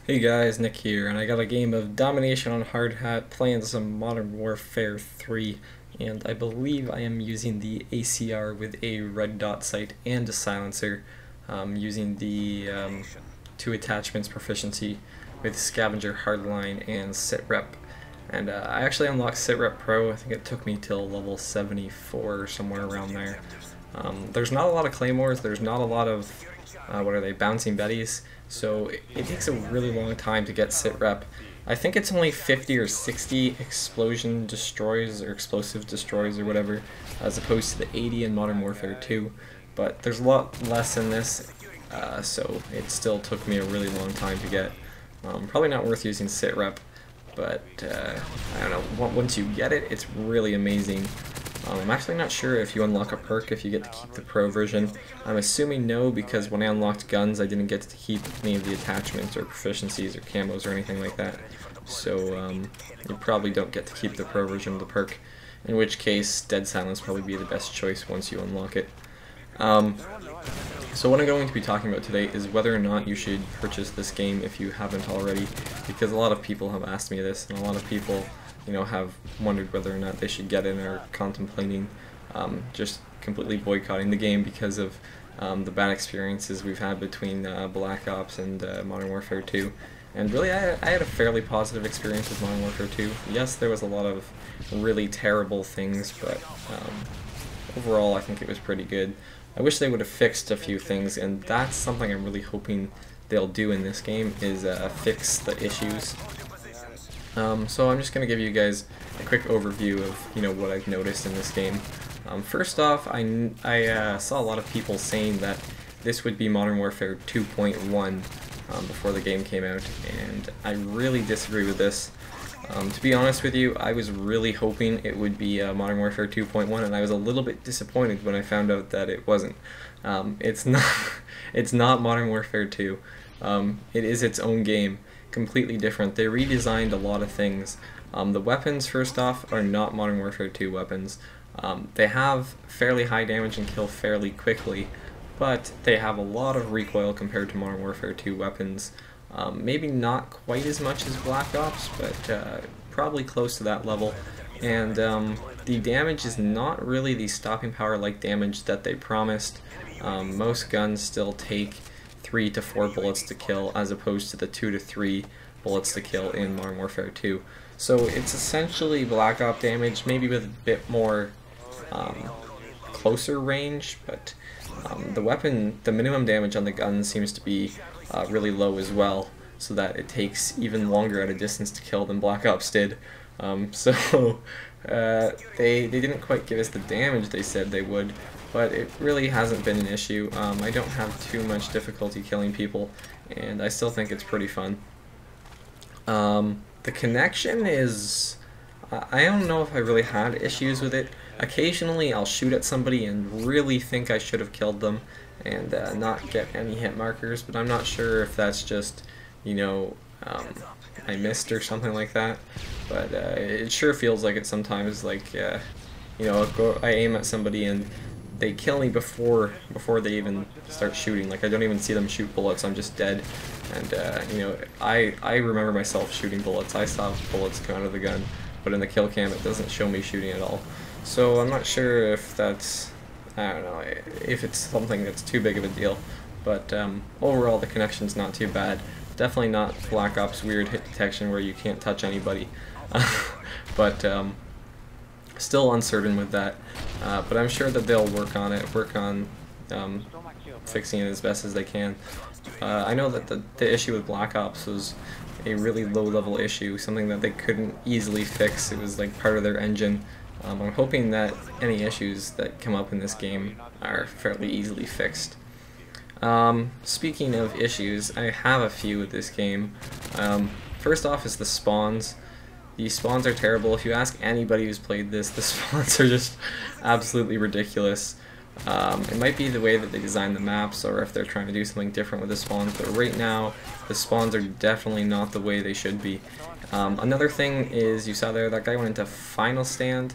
Hey guys, Nick here, and I got a game of Domination on Hard Hat playing some Modern Warfare 3, and I believe I am using the ACR with a red dot sight and a silencer, using the 2 attachments proficiency with Scavenger Hardline and Sitrep. And I actually unlocked Sitrep Pro. I think it took me till level 74 or somewhere around there. There's not a lot of claymores, there's not a lot of, what are they, bouncing betties, so it takes a really long time to get Sitrep. I think it's only 50 or 60 explosion destroys or explosive destroys or whatever, as opposed to the 80 in Modern Warfare 2, but there's a lot less in this, so it still took me a really long time to get. Probably not worth using Sitrep, but I don't know, once you get it, it's really amazing. I'm actually not sure if you unlock a perk if you get to keep the pro version. I'm assuming no, because when I unlocked guns I didn't get to keep any of the attachments or proficiencies or camos or anything like that. So you probably don't get to keep the pro version of the perk, in which case Dead Silence probably be the best choice once you unlock it. So what I'm going to be talking about today is whether or not you should purchase this game if you haven't already, because a lot of people have asked me this, and a lot of people have wondered whether or not they should get in or contemplating just completely boycotting the game because of the bad experiences we've had between Black Ops and Modern Warfare 2. And really, I had a fairly positive experience with Modern Warfare 2. Yes, there was a lot of really terrible things, but overall I think it was pretty good. I wish they would have fixed a few things, and that's something I'm really hoping they'll do in this game, is fix the issues. So I'm just going to give you guys a quick overview of what I've noticed in this game. First off, I saw a lot of people saying that this would be Modern Warfare 2.1 before the game came out, and I really disagree with this. To be honest with you, I was really hoping it would be Modern Warfare 2.1, and I was a little bit disappointed when I found out that it wasn't. It's not. It's not Modern Warfare 2. It is its own game, completely different. They redesigned a lot of things. The weapons, first off, are not Modern Warfare 2 weapons. They have fairly high damage and kill fairly quickly, but they have a lot of recoil compared to Modern Warfare 2 weapons. Maybe not quite as much as Black Ops, but probably close to that level. And the damage is not really the stopping power like damage that they promised. Most guns still take 3 to 4 bullets to kill, as opposed to the 2 to 3 bullets to kill in Modern Warfare 2. So it's essentially Black Ops damage, maybe with a bit more closer range, but the minimum damage on the gun seems to be really low as well, so that it takes even longer at a distance to kill than Black Ops did. So they didn't quite give us the damage they said they would, but it really hasn't been an issue. I don't have too much difficulty killing people, and I still think it's pretty fun. The connection is... I don't know if I really had issues with it. Occasionally I'll shoot at somebody and really think I should have killed them and not get any hit markers, but I'm not sure if that's just, I missed or something like that. But it sure feels like it sometimes, like, I aim at somebody and they kill me before they even start shooting. Like, I don't even see them shoot bullets, I'm just dead. And, I remember myself shooting bullets. I saw bullets come out of the gun, but in the kill cam it doesn't show me shooting at all. So I'm not sure if that's, I don't know, if it's something that's too big of a deal. But overall the connection's not too bad. Definitely not Black Ops weird hit detection where you can't touch anybody. But still uncertain with that. But I'm sure that they'll work on it, fixing it as best as they can. I know that the issue with Black Ops was a really low-level issue, something that they couldn't easily fix. It was like part of their engine. I'm hoping that any issues that come up in this game are fairly easily fixed. Speaking of issues, I have a few with this game. First off is the spawns. The spawns are terrible. If you ask anybody who's played this, the spawns are just absolutely ridiculous. It might be the way that they design the maps, or if they're trying to do something different with the spawns, but right now the spawns are definitely not the way they should be. Another thing is, you saw there, that guy went into final stand.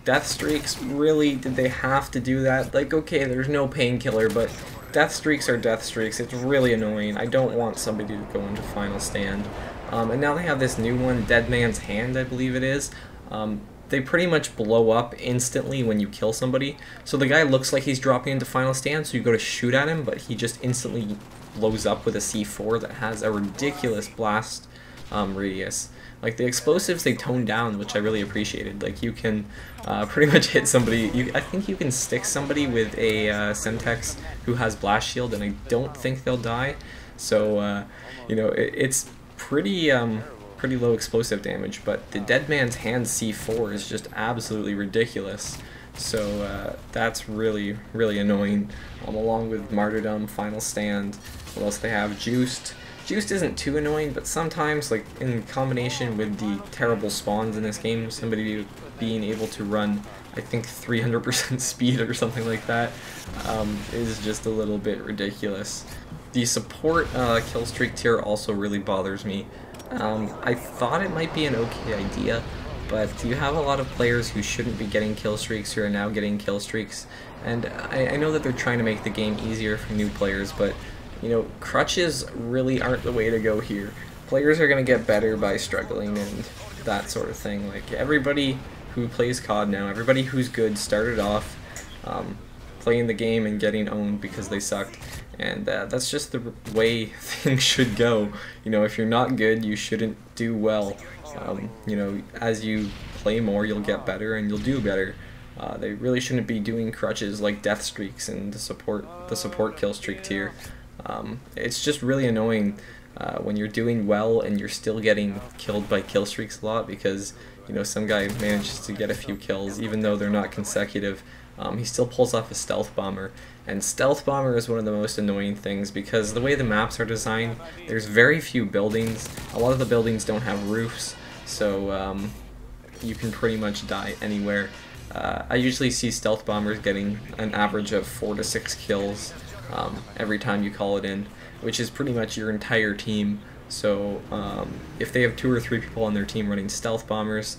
Death streaks, really? Did they have to do that? Like, okay, there's no painkiller, but death streaks are death streaks. It's really annoying. I don't want somebody to go into final stand. And now they have this new one, Dead Man's Hand, I believe it is. They pretty much blow up instantly when you kill somebody. So the guy looks like he's dropping into final stand, so you go to shoot at him, but he just instantly blows up with a C4 that has a ridiculous blast radius. Like, the explosives they toned down, which I really appreciated. Like, you can pretty much hit somebody. I think you can stick somebody with a Semtex who has blast shield, and I don't think they'll die. So, you know, it's pretty pretty low explosive damage, but the Dead Man's Hand C4 is just absolutely ridiculous. So that's really, really annoying. Along with Martyrdom, Final Stand. What else they have? Juiced. Juiced isn't too annoying, but sometimes, like, in combination with the terrible spawns in this game, somebody being able to run, I think, 300% speed or something like that is just a little bit ridiculous. The support kill streak tier also really bothers me. I thought it might be an okay idea, but you have a lot of players who shouldn't be getting kill streaks who are now getting kill streaks, and I know that they're trying to make the game easier for new players, but you know, crutches really aren't the way to go here. Players are going to get better by struggling and that sort of thing. Like, everybody who plays COD now, everybody who's good started off playing the game and getting owned because they sucked. And that's just the way things should go. You know, if you're not good, you shouldn't do well. You know, as you play more, you'll get better and you'll do better. They really shouldn't be doing crutches like death streaks and the support kill streak tier. It's just really annoying when you're doing well and you're still getting killed by kill streaks a lot, because you know, some guy manages to get a few kills even though they're not consecutive. He still pulls off a stealth bomber, and stealth bomber is one of the most annoying things because the way the maps are designed, there's very few buildings. A lot of the buildings don't have roofs, so you can pretty much die anywhere. I usually see stealth bombers getting an average of 4 to 6 kills every time you call it in, which is pretty much your entire team. So if they have 2 or 3 people on their team running stealth bombers,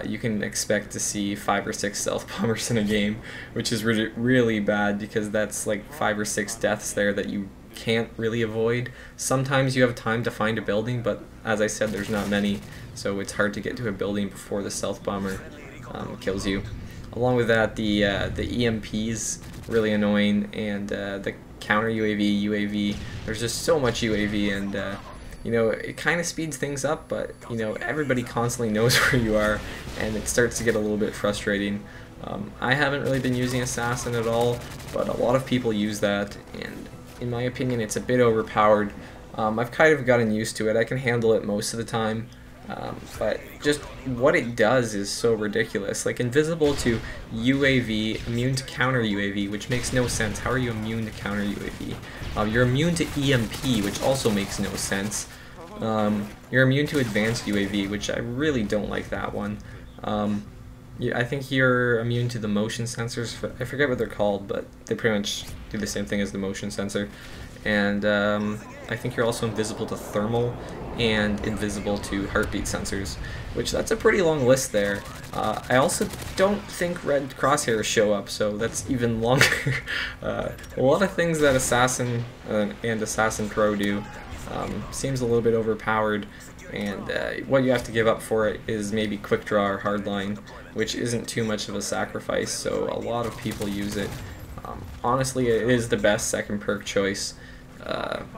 you can expect to see 5 or 6 stealth bombers in a game, which is really bad because that's like 5 or 6 deaths there that you can't really avoid. Sometimes you have time to find a building, but as I said, there's not many, so it's hard to get to a building before the stealth bomber kills you. Along with that, the EMPs, really annoying, and the counter UAV, there's just so much UAV, and you know, it kind of speeds things up, but you know, everybody constantly knows where you are, and it starts to get a little bit frustrating. I haven't really been using Assassin at all, but a lot of people use that, and in my opinion, it's a bit overpowered. I've kind of gotten used to it. I can handle it most of the time. But just what it does is so ridiculous. Like, invisible to UAV, immune to counter UAV, which makes no sense. How are you immune to counter UAV? You're immune to EMP, which also makes no sense. You're immune to advanced UAV, which I really don't like that one. I think you're immune to the motion sensors. I forget what they're called, but they pretty much do the same thing as the motion sensor. And I think you're also invisible to thermal and invisible to heartbeat sensors, which that's a pretty long list there. I also don't think red crosshairs show up, so that's even longer. A lot of things that Assassin and Assassin Pro do seems a little bit overpowered, and what you have to give up for it is maybe quick draw or hardline, which isn't too much of a sacrifice, so a lot of people use it. Honestly, it is the best second perk choice.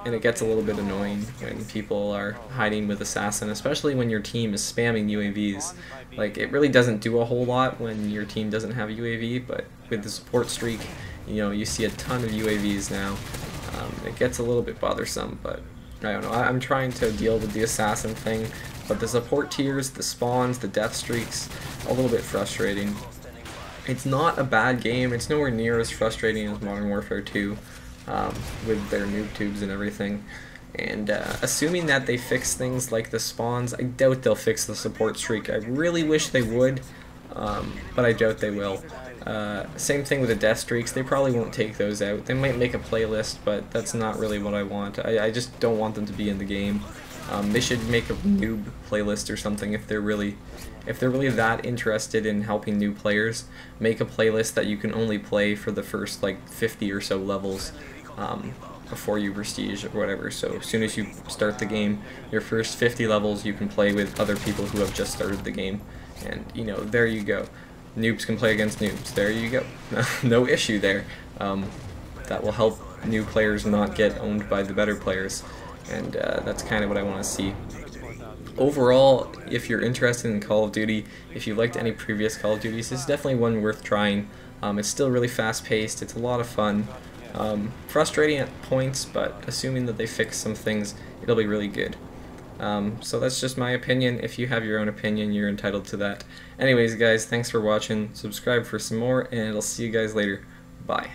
And it gets a little bit annoying when people are hiding with Assassin, especially when your team is spamming UAVs. Like, it really doesn't do a whole lot when your team doesn't have a UAV, but with the support streak, you know, you see a ton of UAVs now. It gets a little bit bothersome, but I don't know. I'm trying to deal with the Assassin thing, but the support tiers, the spawns, the death streaks, a little bit frustrating. It's not a bad game. It's nowhere near as frustrating as Modern Warfare 2. With their noob tubes and everything, and assuming that they fix things like the spawns, I doubt they'll fix the support streak. I really wish they would, but I doubt they will. Same thing with the death streaks. They probably won't take those out. They might make a playlist, but that's not really what I want. I just don't want them to be in the game. They should make a noob playlist or something if they're really that interested in helping new players. Make a playlist that you can only play for the first like 50 or so levels. before you prestige or whatever. So as soon as you start the game, your first 50 levels you can play with other people who have just started the game, and you know, there you go. Noobs can play against noobs. There you go. No issue there. That will help new players not get owned by the better players, and that's kind of what I want to see. Overall, if you're interested in Call of Duty, if you liked any previous Call of Duties, this is definitely one worth trying. It's still really fast-paced. It's a lot of fun. Frustrating at points, but assuming that they fix some things, it'll be really good. So that's just my opinion. If you have your own opinion, you're entitled to that. Anyways, guys, thanks for watching. Subscribe for some more, and I'll see you guys later. Bye.